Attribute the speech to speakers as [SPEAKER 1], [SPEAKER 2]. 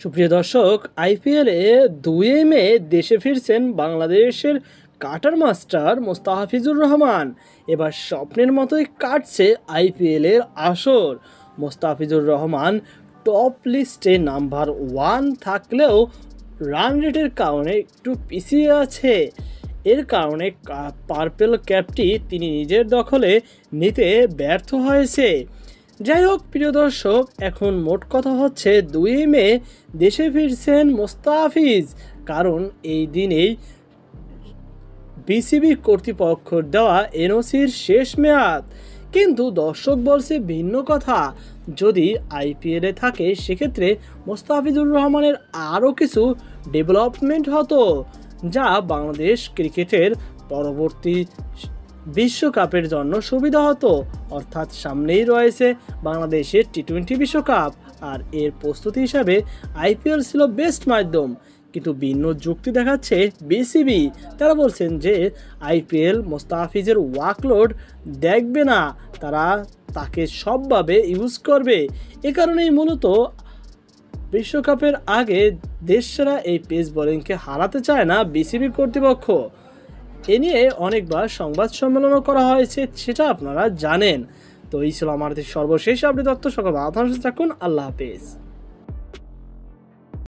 [SPEAKER 1] সুপ্রিয় দর্শক, আইপিএলে ২ মে দেশে ফিরছেন বাংলাদেশের কাটার মাস্টার মোস্তাফিজুর রহমান। এবার স্বপ্নের মতোই কাটছে আইপিএলের আসর। মোস্তাফিজুর রহমান টপ লিস্টে নাম্বার 1 থাকলেও রান রেটের কারণে একটু পিছিয়ে আছে। এর কারণে পার্পেল ক্যাপটি তিনি নিজের দখলে নিতে ব্যর্থ হয়েছে। যাই হোক প্রিয় দর্শক, এখন মোট কথা হচ্ছে ২ মে দেশে ফিরছেন মোস্তাফিজ, কারণ এই দিনেই বিসিবি কর্তৃপক্ষ দেওয়া এনওসির শেষ মেয়াদ। কিন্তু দর্শক বলছে ভিন্ন কথা, যদি আইপিএলে থাকে সেক্ষেত্রে মোস্তাফিজুর রহমানের আরও কিছু ডেভেলপমেন্ট হতো, যা বাংলাদেশ ক্রিকেটের পরবর্তী বিশ্বকাপের জন্য সুবিধা হতো। অর্থাৎ সামনেই রয়েছে বাংলাদেশের টি-20 বিশ্বকাপ, আর এর প্রস্তুতি হিসাবে আইপিএল ছিল বেস্ট মাধ্যম। কিন্তু ভিন্ন যুক্তি দেখাচ্ছে বিসিবি। তারা বলছেন যে আইপিএল মোস্তাফিজের ওয়ার্কলোড দেখবে না, তারা তাকে সবভাবে ইউজ করবে। এ কারণেই মূলত বিশ্বকাপের আগে দেশসেরা এই পেস বোলিংকে হারাতে চায় না বিসিবি কর্তৃপক্ষ। এ নিয়ে অনেকবার সংবাদ সম্মেলনও করা হয়েছে, সেটা আপনারা জানেন। তো এই ছিল আমাদের সর্বশেষ আপডেট। সকল ভালো থাকুন, আল্লাহ হাফেজ।